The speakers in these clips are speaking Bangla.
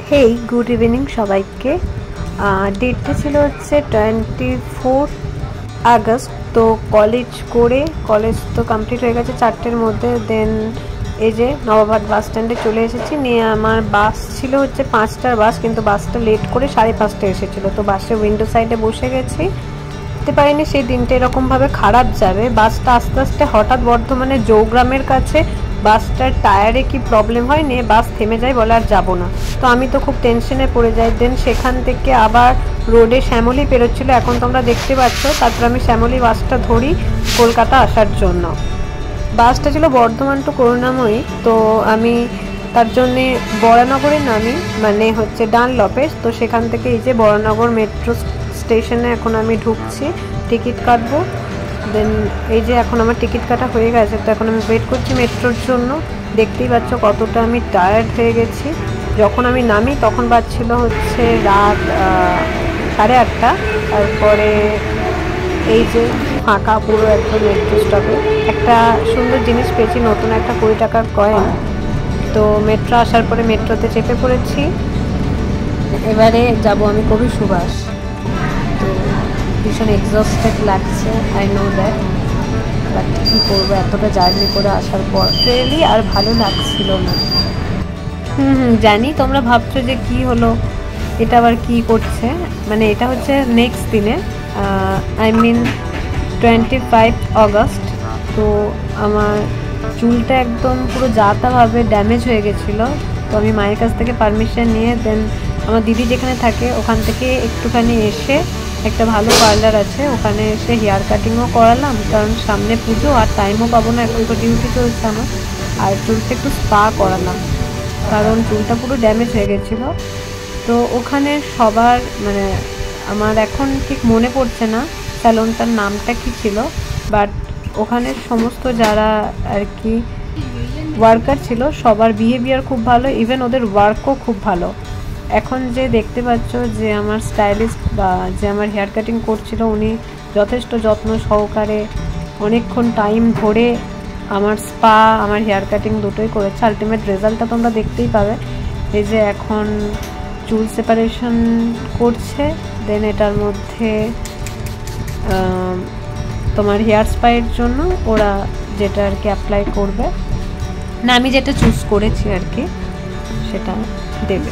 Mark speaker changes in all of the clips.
Speaker 1: হেই গুড ইভিনিং সবাইকে। ডেটটা ছিল হচ্ছে 24 আগস্ট। তো কলেজ তো কমপ্লিট হয়ে গেছে 4টের মধ্যে। দেন এই যে নবাবহাট বাস স্ট্যান্ডে চলে এসেছি। নিয়ে আমার বাস ছিল হচ্ছে 5টার বাস, কিন্তু বাসটা লেট করে 5:30টায় এসেছিলো। তো বাসের উইন্ডো সাইডে বসে গেছি, বুঝতে পারিনি সেই দিনটা এরকমভাবে খারাপ যাবে। বাসটা আস্তে আস্তে হঠাৎ বর্ধমানে জৌগ্রামের কাছে বাসটার টায়ারে কি প্রবলেম হয়, নিয়ে বাস থেমে যায়, বলে আর যাবো না। তো আমি তো খুব টেনশনে পড়ে যাই। দেন সেখান থেকে আবার রোডে শ্যামলী পেরোচ্ছিলো, এখন তোমরা দেখতে পাচ্ছ। তারপর আমি শ্যামলী বাসটা ধরি কলকাতা আসার জন্য। বাসটা ছিল বর্ধমান টু করুণাময়ী। তো আমি তার জন্যে বরানগরে নামি, মানে হচ্ছে ডানলপে। তো সেখান থেকে এই যে বরানগর মেট্রো স্টেশনে এখন আমি ঢুকছি, টিকিট কাটবো। দেন এই যে এখন আমার টিকিট কাটা হয়ে গেছে। তো এখন আমি ওয়েট করছি মেট্রোর জন্য। দেখতেই পাচ্ছ কতটা আমি টায়ার্ড হয়ে গেছি। যখন আমি নামি তখন বাজছিল হচ্ছে রাত 8:30। তারপরে এই যে ফাঁকা পুরো একদম মেট্রো স্টপে একটা সুন্দর জিনিস পেয়েছি, নতুন একটা 20 টাকার কয়েন। তো মেট্রো আসার পরে মেট্রোতে চেপে পড়েছি। এবারে যাব আমি কবি সুভাষ। তো ভীষণ এক্সস্টেড লাগছে, আই নো দ্যাট, বাট কী করবো, এতটা জার্নি করে আসার পর রিয়েলি আর ভালো লাগছিল না। জানি তোমরা ভাবছো যে কি হলো, এটা আবার কি করছে। মানে এটা হচ্ছে নেক্সট দিনে, আই মিন 25 আগস্ট। তো আমার চুলটা একদম পুরো যাতাভাবে ড্যামেজ হয়ে গেছিলো। তো আমি মায়ের কাছ থেকে পারমিশন নিয়ে দেন আমার দিদি যেখানে থাকে ওখান থেকে একটুখানি এসে একটা ভালো পার্লার আছে, ওখানে এসে হেয়ার কাটিংও করালাম, কারণ সামনে পুজো আর টাইমও পাবো না, এখন তো ডিউটি চলছে আমার। আর চুলটা একটু স্পা করালাম, কারণ চুলটা পুরো ড্যামেজ হয়ে গেছিলো। তো ওখানে সবার মানে আমার এখন ঠিক মনে পড়ছে না স্যালনটার নামটা কি ছিল, বাট ওখানে সমস্ত যারা আর কি ওয়ার্কার ছিল সবার বিহেভিয়ার খুব ভালো, ইভেন ওদের ওয়ার্কও খুব ভালো। এখন যে দেখতে পাচ্ছ যে আমার স্টাইলিস্ট বা যে আমার হেয়ার কাটিং করছিল, উনি যথেষ্ট যত্ন সহকারে অনেকক্ষণ টাইম ধরে আমার স্পা আমার হেয়ার কাটিং দুটোই করেছে। আলটিমেট রেজাল্টটা তোমরা দেখতেই পাবে। এই যে এখন চুল সেপারেশন করছে, দেন এটার মধ্যে তোমার হেয়ার স্পায়ের জন্য ওরা যেটা আর কি অ্যাপ্লাই করবে, না আমি যেটা চুজ করেছি আর কি সেটা দেবে।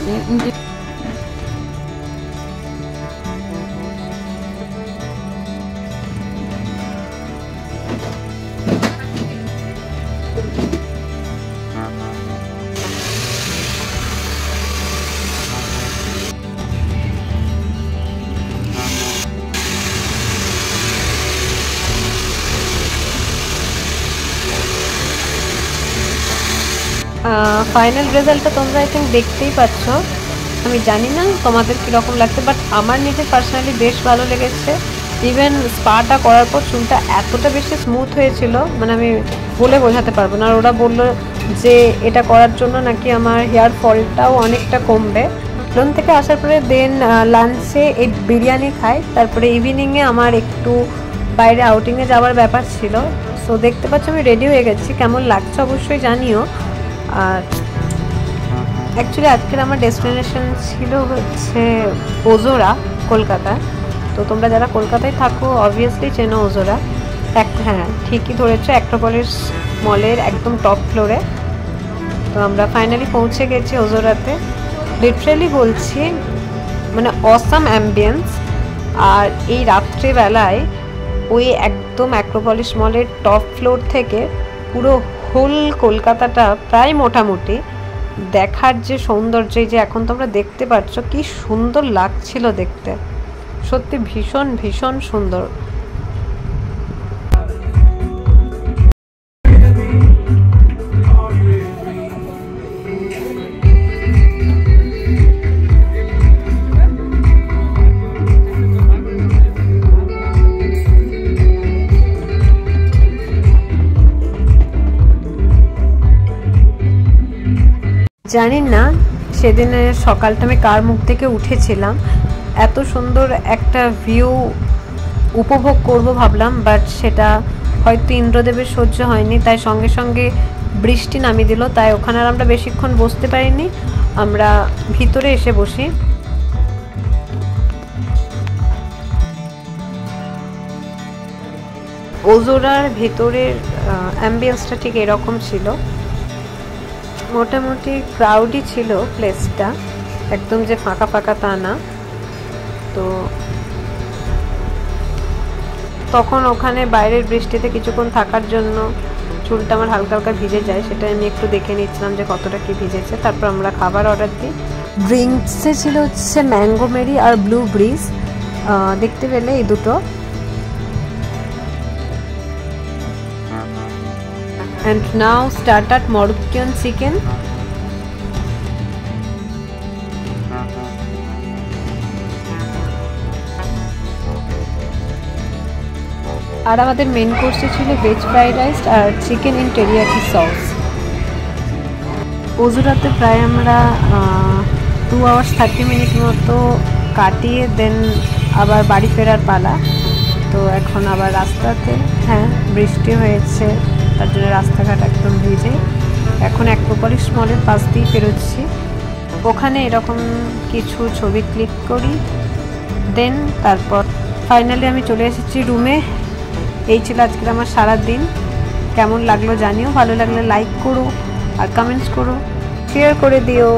Speaker 1: ফাইনাল রেজাল্টটা তোমরা আই থিঙ্ক দেখতেই পাচ্ছ। আমি জানি না তোমাদের কীরকম লাগছে, বাট আমার নিজের পার্সোনালি বেশ ভালো লেগেছে। ইভেন স্পাটা করার পর চুলটা এতটা বেশি স্মুথ হয়েছিল, মানে আমি বলে বোঝাতে পারবো না। আর ওরা বললো যে এটা করার জন্য নাকি আমার হেয়ার ফলটাও অনেকটা কমবে। লোন থেকে আসার পরে দেন লাঞ্চে এই বিরিয়ানি খাই, তারপরে ইভিনিংয়ে আমার একটু বাইরে আউটিংয়ে যাওয়ার ব্যাপার ছিল। সো দেখতে পাচ্ছ আমি রেডি হয়ে গেছি, কেমন লাগছে অবশ্যই জানিও। আর অ্যাকচুয়ালি আজকের আমার ডেস্টিনেশন ছিল হচ্ছে ওজোরা, কলকাতা। তো তোমরা যারা কলকাতায় থাকো অবভিয়াসলি চেনো ওজোরা। হ্যাঁ ঠিকই ধরেছো, অ্যাক্রোপলিস মলের একদম টপ ফ্লোরে। তো আমরা ফাইনালি পৌঁছে গেছি ওজোরাতে। লিটারেলি বলছি মানে অসাম অ্যাম্বিয়েন্স। আর এই রাত্রেবেলায় ওই একদম অ্যাক্রোপলিস মলের টপ ফ্লোর থেকে পুরো হোল কলকাতাটা প্রায় মোটামুটি দেখার যে সৌন্দর্য, যে এখন তোমরা দেখতে পাচ্ছ কি সুন্দর লাগছিল দেখতে, সত্যি ভীষণ ভীষণ সুন্দর। জানি না সেদিনের সকালটা আমি কার মুখ থেকে উঠেছিলাম, এত সুন্দর একটা ভিউ উপভোগ করব ভাবলাম, বাট সেটা হয়তো ইন্দ্রদেবের সহ্য হয়নি, তাই সঙ্গে সঙ্গে বৃষ্টি নামিয়ে দিল। তাই ওখানে আর আমরা বেশিক্ষণ বসতে পারিনি। আমরা ভিতরে এসে বসি। ওজোরার ভেতরের অ্যাম্বিয়েন্সটা ঠিক এরকম ছিল, মোটামুটি ক্রাউডই ছিল প্লেসটা, একদম যে ফাঁকা ফাঁকা তা না। তো তখন ওখানে বাইরের বৃষ্টিতে কিছুক্ষণ থাকার জন্য চুলটা আমার হালকা হালকা ভিজে যায়, সেটা আমি একটু দেখে নিচ্ছিলাম যে কতটা কি ভিজেছে। তারপর আমরা খাবার অর্ডার দিই। ড্রিঙ্কসে ছিল হচ্ছে ম্যাঙ্গো মেরি আর ব্লু ব্রিজ, দেখতে পেলে এই দুটো। And now started Moroccan chicken. আর আমাদের মেন কোর্সে ছিল ভেজ ফ্রাইড রাইস আর চিকেন ইন টেরিয়াকি সস। ওজোরাতে প্রায় আমরা 2 hours 30 minutes মতো কাটিয়ে দেন আবার বাড়ি ফেরার পালা। তো এখন আবার রাস্তাতে, হ্যাঁ বৃষ্টি হয়েছে তার জন্য রাস্তাঘাট একদম ভিজে। এখন অ্যাক্রোপলিস মলের পাশ দিয়ে বেরোচ্ছি, ওখানে এরকম কিছু ছবি ক্লিক করি, দেন তারপর ফাইনালি আমি চলে এসেছি রুমে। এই ছিল আজকের আমার সারা দিন। কেমন লাগলো জানিও, ভালো লাগলে লাইক করো আর কমেন্টস করো, শেয়ার করে দিও।